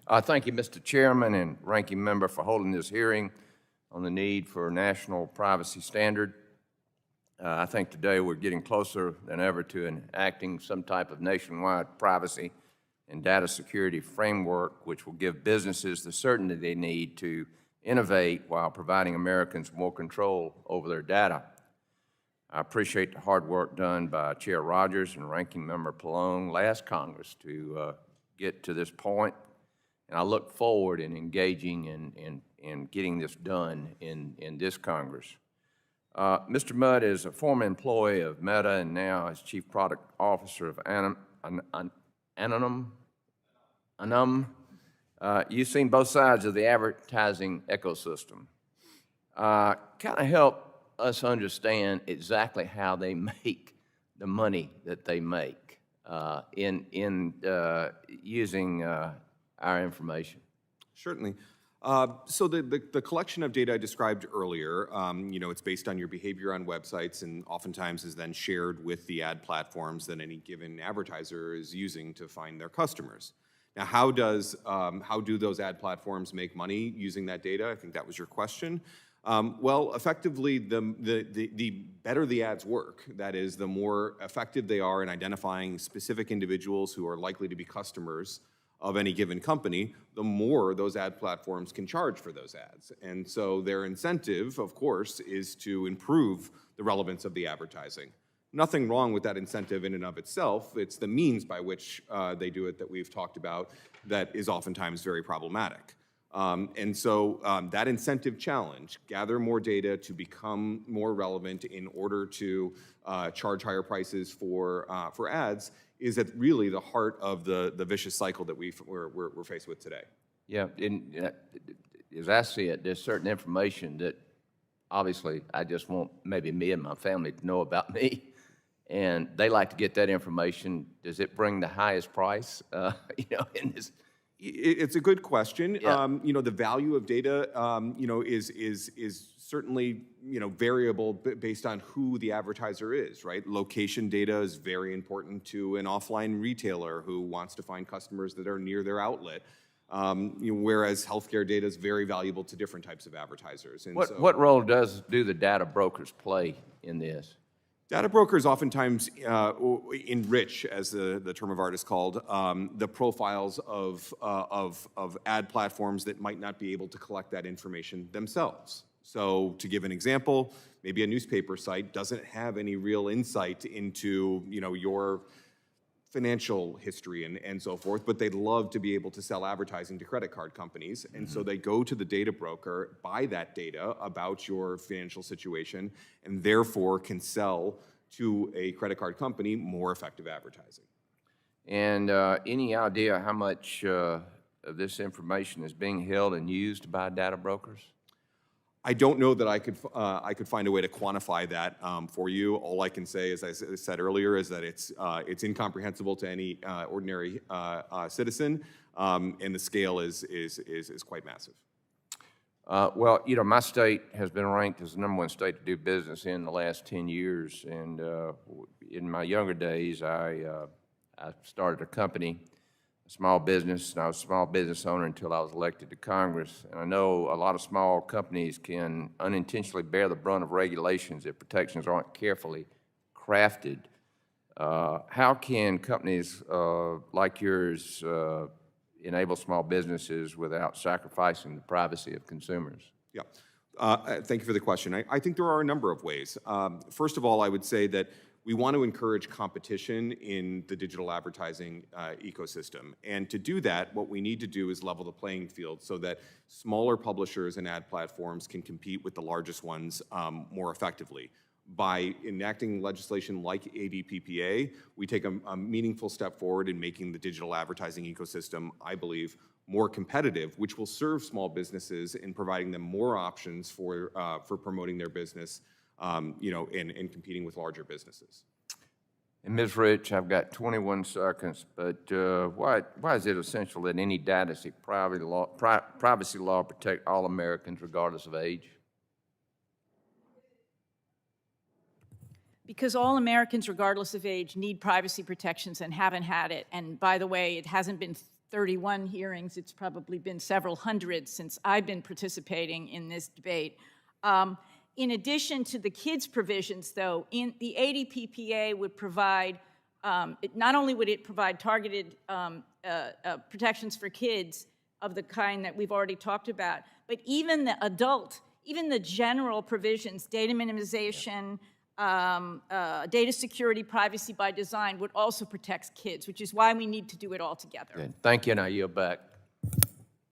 Thank you, Mr. Chairman and Ranking Member, for holding this hearing on the need for a national privacy standard. I think today we're getting closer than ever to enacting some type of nationwide privacy and data security framework which will give businesses the certainty they need to innovate while providing Americans more control over their data. I appreciate the hard work done by Chair Rogers and Ranking Member Pallone last Congress to get to this point, and I look forward in engaging in getting this done in this Congress. Mr. Mudd is a former employee of Meta and now is Chief Product Officer of Anum. You've seen both sides of the advertising ecosystem. Kind of help us understand exactly how they make the money that they make in using our information. Certainly. So the collection of data I described earlier, it's based on your behavior on websites and oftentimes is then shared with the ad platforms that any given advertiser is using to find their customers. Now, how do those ad platforms make money using that data? I think that was your question. Well, effectively, the better the ads work, that is, the more effective they are in identifying specific individuals who are likely to be customers of any given company, the more those ad platforms can charge for those ads. And so their incentive, of course, is to improve the relevance of the advertising. Nothing wrong with that incentive in and of itself. It's the means by which they do it that we've talked about that is oftentimes very problematic. And so that incentive challenge, gather more data to become more relevant in order to charge higher prices for ads, is at really the heart of the vicious cycle that we're faced with today. Yeah, as I see it, there's certain information that obviously I just want maybe me and my family to know about me, and they like to get that information. Does it bring the highest price? In this. It's a good question. Yeah. The value of data, is certainly, variable based on who the advertiser is, right? Location data is very important to an offline retailer who wants to find customers that are near their outlet, whereas healthcare data is very valuable to different types of advertisers. And what role do the data brokers play in this? Data brokers oftentimes enrich, as the term of art is called, the profiles of ad platforms that might not be able to collect that information themselves. So to give an example, maybe a newspaper site doesn't have any real insight into your financial history and so forth, but they'd love to be able to sell advertising to credit card companies. And so they go to the data broker, buy that data about your financial situation, and therefore can sell to a credit card company more effective advertising. And any idea how much of this information is being held and used by data brokers? I don't know that I could find a way to quantify that for you. All I can say, as I said earlier, is that it's incomprehensible to any ordinary citizen, and the scale is quite massive. Well, my state has been ranked as the #1 state to do business in the last 10 years, and in my younger days, I started a company, a small business, and I was a small business owner until I was elected to Congress. And I know a lot of small companies can unintentionally bear the brunt of regulations if protections aren't carefully crafted. How can companies like yours enable small businesses without sacrificing the privacy of consumers? Yeah. Thank you for the question. I think there are a number of ways. First of all, I would say that we want to encourage competition in the digital advertising ecosystem. And to do that, what we need to do is level the playing field so that smaller publishers and ad platforms can compete with the largest ones more effectively. By enacting legislation like ADPPA, we take a meaningful step forward in making the digital advertising ecosystem, I believe, more competitive, which will serve small businesses in providing them more options for promoting their business, and competing with larger businesses. And Ms. Rich, I've got 21 seconds, but why is it essential that any privacy law protect all Americans regardless of age? Because all Americans, regardless of age, need privacy protections and haven't had it. And by the way, it hasn't been 31 hearings. It's probably been several hundred since I've been participating in this debate. In addition to the kids provisions, though, in the ADPPA would provide, not only would it provide targeted protections for kids of the kind that we've already talked about, but even the general provisions, data minimization, data security, privacy by design would also protect kids, which is why we need to do it all together. Good. Thank you, and I yield back.